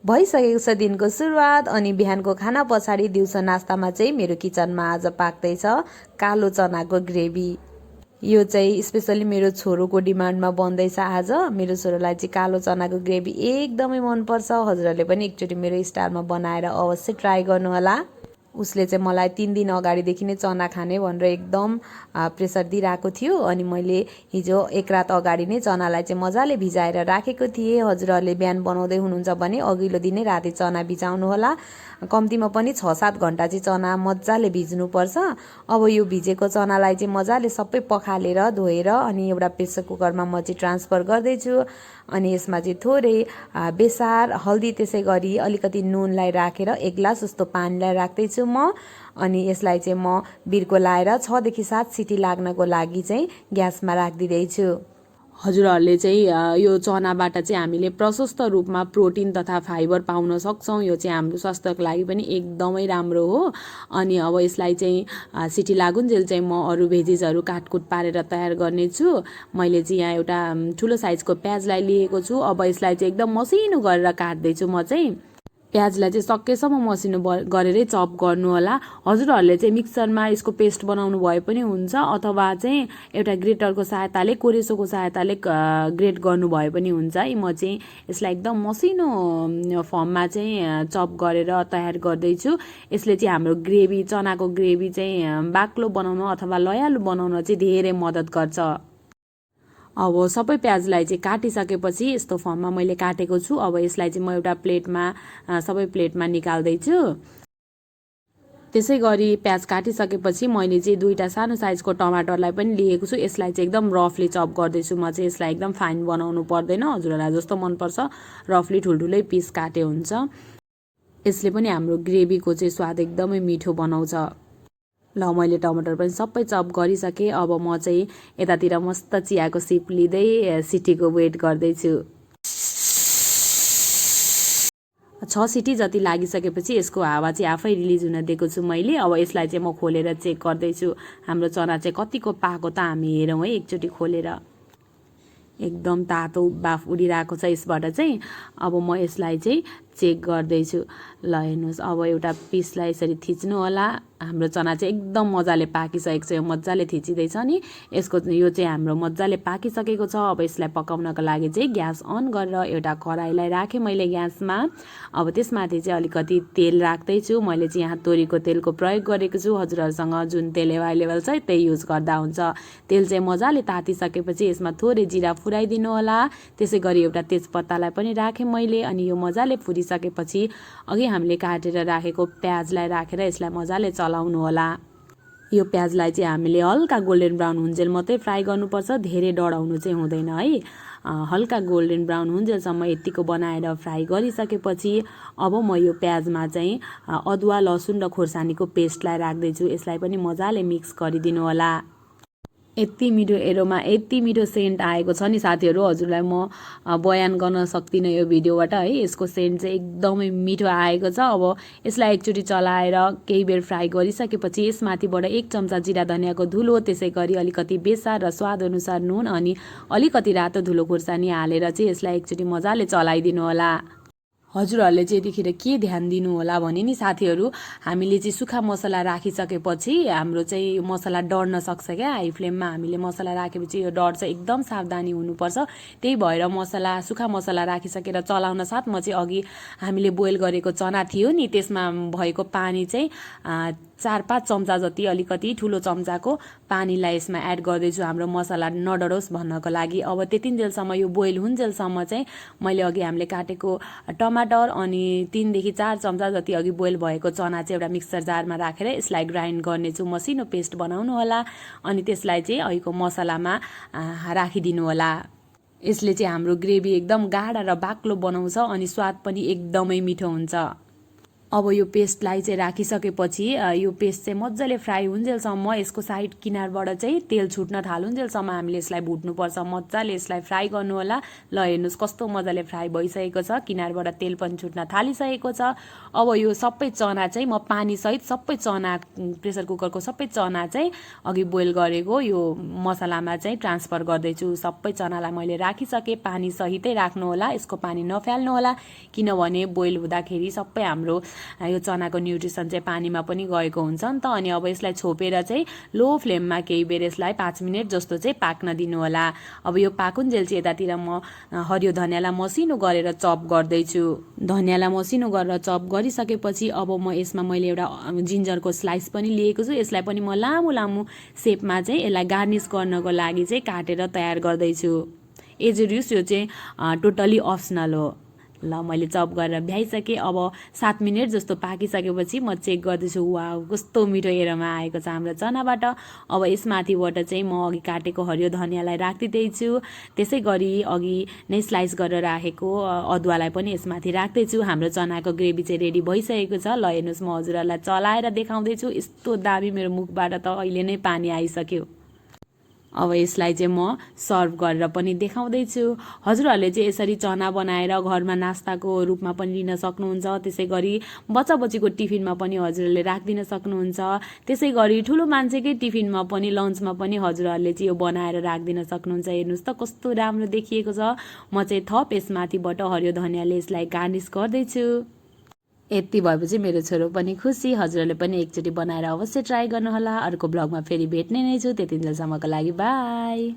भइसकेको छ दिनको सुरुवात अनि बिहानको खाना पछाडि दिउँसो नास्तामा चाहिँ मेरो किचनमा आज पाक्दैछ कालो चनाको ग्रेभी। यो चाहिँ स्पेसली मेरो छोरोको डिमान्डमा बन्दैछ आज। मेरो छोरोलाई चाहिँ कालो चनाको ग्रेभी एकदमै मनपर्छ। हजुरहरूले पनि एकचोटि मेरो स्टाइलमा बनाएर अवश्य ट्राई गर्नुहोला। उसले चाहिँ मलाई 3 दिन अगाडिदेखि नै चना खाने भनेर एकदम प्रेसर दिइरहेको थियो अनि मैले हिजो एक रात अगाडि नै चनालाई चाहिँ मजाले भिजाएर राखेको थिएँ। हजुरहरूले बिहान बनाउँदै हुनुहुन्छ भने अघिल्लो दिनै राति चना भिजाउनु होला। कम्तीमा पनि 6-7 घन्टा चाहिँ चना मजाले भिज्नुपर्छ। अब यो भिजेको चनालाई चाहिँ मजाले सबै पखालेर धोएर अनि एउटा प्रेसर कुकरमा म चाहिँ ट्रान्सफर गर्दैछु। अनि यसमा चाहिँ थोरै बेसार, हल्दी, त्यसै गरी अलिकति नुनलाई राखेर 1 ग्लास जस्तो पानीलाई राख्दैछु म। अनि यसलाई चाहिँ म बिर्को लाएर 6 देखि 7 सिटी लाग्नको लागि चाहिँ ग्यासमा राखिदिँदैछु। हजुरहरूले चाहिँ यो चनाबाट चाहिँ हामीले प्रशस्त रूपमा प्रोटिन तथा फाइबर पाउन सक्छौँ। यो चाहिँ हाम्रो स्वास्थ्यको लागि पनि एकदमै राम्रो हो। अनि अब यसलाई चाहिँ सिटी लागुन्जेल चाहिँ म अरू भेजिसहरू काटकुट पारेर तयार गर्नेछु। मैले चाहिँ यहाँ एउटा ठुलो साइजको प्याजलाई लिएको छु। अब यसलाई चाहिँ एकदम मसिनो गरेर काट्दैछु म चाहिँ। प्याजलाई चाहिँ सकेसम्म मसिनो गरेरै चप गर्नु होला। हजुरहरूले चाहिँ मिक्सरमा यसको पेस्ट बनाउनु भए पनि हुन्छ अथवा चाहिँ एउटा ग्रेटरको सहायताले, कोरेसोको सहायताले ग्रेट गर्नु भए पनि हुन्छ है। म चाहिँ यसलाई एकदम मसिनो फर्ममा चाहिँ चप गरेर तयार गर्दैछु। यसले चाहिँ हाम्रो ग्रेभी, चनाको ग्रेभी चाहिँ बाक्लो बनाउन अथवा लयालु बनाउन चाहिँ धेरै मद्दत गर्छ। अब सबै प्याजलाई चाहिँ काटिसकेपछि यस्तो फर्ममा मैले काटेको छु। अब यसलाई चाहिँ म एउटा प्लेटमा सबै प्लेटमा निकाल्दैछु। त्यसै गरी प्याज काटिसकेपछि मैले चाहिँ 2टा सानो साइजको टमाटरलाई पनि लिएको छु। यसलाई चाहिँ एकदम रफली चप गर्दैछु म चाहिँ। यसलाई एकदम फाइन बनाउनु पर्दैन, हजुरहरूलाई जस्तो मनपर्छ रफली ठुल्ठुलै पिस काटे हुन्छ। यसले पनि हाम्रो ग्रेभीको चाहिँ स्वाद एकदमै मिठो बनाउँछ। ल मैले टमाटर पनि सबै चप गरिसकेँ। अब म चाहिँ यतातिर मस्त चियाको सिप लिँदै सिटीको वेट गर्दैछु। 6 सिटी जति लागिसकेपछि यसको हावा चाहिँ आफै रिलिज हुन दिएको छु मैले। अब यसलाई चाहिँ म खोलेर चेक गर्दैछु हाम्रो चना चाहिँ कतिको पाको त हामी हेरौँ है एकचोटि खोलेर। एकदम तातो बाफ उडिरहेको छ यसबाट चाहिँ। अब म यसलाई चाहिँ चेक गर्दैछु। ल हेर्नुहोस्, अब एउटा पिसलाई यसरी थिच्नु होला। हाम्रो चना चाहिँ एकदम मजाले पाकिसकेको छ। यो मजाले थिचिँदैछ नि, यसको यो चाहिँ हाम्रो मजाले पाकिसकेको छ। अब यसलाई पकाउनको लागि चाहिँ ग्यास अन गरेर एउटा कराईलाई राखेँ मैले ग्यासमा। अब त्यसमाथि चाहिँ अलिकति तेल राख्दैछु। मैले चाहिँ यहाँ तोरीको तेलको प्रयोग गरेको छु। हजुरहरूसँग जुन तेल एभाइलेबल छ त्यही युज गर्दा हुन्छ। तेल चाहिँ मजाले तातिसकेपछि यसमा थोरै जिरा फुराइदिनु होला। त्यसै गरी एउटा तेजपत्तालाई पनि राखेँ मैले। अनि यो मजाले फुरिसकेपछि अघि हामीले काटेर राखेको प्याजलाई राखेर यसलाई मजाले चलाउनु होला। यो प्याजलाई चाहिँ हामीले हल्का गोल्डन ब्राउन हुन्जेल मात्रै फ्राई गर्नुपर्छ, धेरै डढाउनु चाहिँ हुँदैन है। हल्का गोल्डन ब्राउन हुन्जेलसम्म यतिको बनाएर फ्राई गरिसकेपछि अब म यो प्याजमा चाहिँ अदुवा, लसुन र खोर्सानीको पेस्टलाई राख्दैछु। यसलाई पनि मजाले मिक्स गरिदिनु होला। यति मिठो एरोमा, यति मिठो सेन्ट आएको छ नि साथीहरू, हजुरलाई म बयान गर्न सक्दिनँ यो भिडियोबाट है। यसको सेन्ट चाहिँ एकदमै मिठो आएको छ। अब यसलाई एकचोटि चलाएर केही बेर फ्राई गरिसकेपछि यसमाथिबाट 1 चम्चा जिरा धनियाँको धुलो, त्यसै गरी अलिकति बेसार र स्वादअनुसार नुन अनि अलिकति रातो धुलो खोर्सानी हालेर चाहिँ यसलाई एकचोटि मजाले चलाइदिनु होला। हजुरहरूले चाहिँ यतिखेर के ध्यान दिनु होला भने नि साथीहरू, हामीले चाहिँ सुखा मसला राखिसकेपछि हाम्रो चाहिँ मसला डढ्न सक्छ क्या। हाई फ्लेममा हामीले मसला राखेपछि यो डढ्छ, एकदम सावधानी हुनुपर्छ। त्यही भएर सुखा मसला राखिसकेर चलाउन साथ म चाहिँ अघि हामीले बोइल गरेको चना थियो नि त्यसमा भएको पानी चाहिँ 4-5 चम्चा जति अलिकति ठुलो चम्चाको पानीलाई यसमा एड गर्दैछु हाम्रो मसला नडढोस् भन्नको लागि। अब त्यतिन्जेलसम्म यो बोइल हुन्जेलसम्म चाहिँ मैले अघि हामीले काटेको टमाटर अनि 3 देखि 4 चम्चा जति अघि बोइल भएको चना चाहिँ एउटा मिक्सर जारमा राखेर यसलाई ग्राइन्ड गर्नेछु, मसिनो पेस्ट बनाउनु होला। अनि त्यसलाई चाहिँ अहिलेको मसलामा राखिदिनु होला। यसले चाहिँ हाम्रो ग्रेभी एकदम गाढा र बाक्लो बनाउँछ अनि स्वाद पनि एकदमै मिठो हुन्छ। अब यो पेस्टलाई चाहिँ राखिसकेपछि यो पेस्ट चाहिँ मजाले फ्राई हुन्जेलसम्म यसको साइड किनारबाट चाहिँ तेल छुट्न थालुन्जेलसम्म हामीले यसलाई भुट्नुपर्छ। मजाले यसलाई फ्राई गर्नु होला। ल हेर्नुहोस् कस्तो मजाले फ्राई भइसकेको छ, किनारबाट तेल पनि छुट्न थालिसकेको छ। अब यो सबै चना चाहिँ म पानीसहित सबै चना प्रेसर कुकरको सबै चना चाहिँ अघि बोइल गरेको यो मसलामा चाहिँ ट्रान्सफर गर्दैछु। सबै चनालाई मैले राखिसकेँ, पानीसहितै राख्नु होला, यसको पानी नफाल्नु होला, किनभने बोइल हुँदाखेरि सबै हाम्रो यो चनाको न्युट्रिसन चाहिँ पानीमा पनि गएको हुन्छ नि त। अनि अब यसलाई छोपेर चाहिँ लो फ्लेममा केही बेर यसलाई 5 मिनट जस्तो चाहिँ पाक्न दिनु होला। अब यो पाकुन्जेल चाहिँ यतातिर म हरियो धनियाँलाई मसिनो गरेर चप गर्दैछु। धनियाँलाई मसिनो गरेर चप गरिसकेपछि अब म यसमा मैले एउटा जिन्जरको स्लाइस पनि लिएको छु। यसलाई पनि म लामो लामो सेपमा चाहिँ यसलाई गार्निस गर्नको लागि चाहिँ काटेर तयार गर्दैछु। एज युज यो चाहिँ टोटली अप्सनल हो। ल मैले चप गरेर भ्याइसकेँ। अब 7 मिनट जस्तो पाकिसकेपछि म चेक गर्दैछु। वाउ कस्तो मिठो एरोमा आएको छ हाम्रो चनाबाट। अब यसमाथिबाट चाहिँ म अघि काटेको हरियो धनियाँलाई राखिदिँदैछु। त्यसै गरी अघि नै स्लाइस गरेर राखेको अदुवालाई पनि यसमाथि राख्दैछु। हाम्रो चनाको ग्रेभी चाहिँ रेडी भइसकेको छ। ल हेर्नुहोस् म हजुरहरूलाई चलाएर देखाउँदैछु। यस्तो दामी मेरो मुखबाट त अहिले नै पानी आइसक्यो। अब यसलाई चाहिँ म सर्भ गरेर पनि देखाउँदैछु। हजुरहरूले चाहिँ यसरी चना बनाएर घरमा नास्ताको रूपमा पनि लिन सक्नुहुन्छ। त्यसै गरी बच्चा बच्चीको टिफिनमा पनि हजुरहरूले राखिदिन सक्नुहुन्छ। त्यसै गरी ठुलो मान्छेकै टिफिनमा पनि लन्चमा पनि हजुरहरूले चाहिँ यो बनाएर राखिदिन सक्नुहुन्छ। हेर्नुहोस् त कस्तो राम्रो देखिएको छ। म चाहिँ थप यसमाथिबाट हरियो धनियाँले यसलाई गार्निस गर्दैछु। यति भएपछि मेरो छोरो पनि खुसी। हजुरहरूले पनि एकचोटि बनाएर अवश्य ट्राई गर्नुहोला। अर्को ब्लगमा फेरि भेट्ने नै छु। त्यतिन्जेलसम्मको लागि बाई।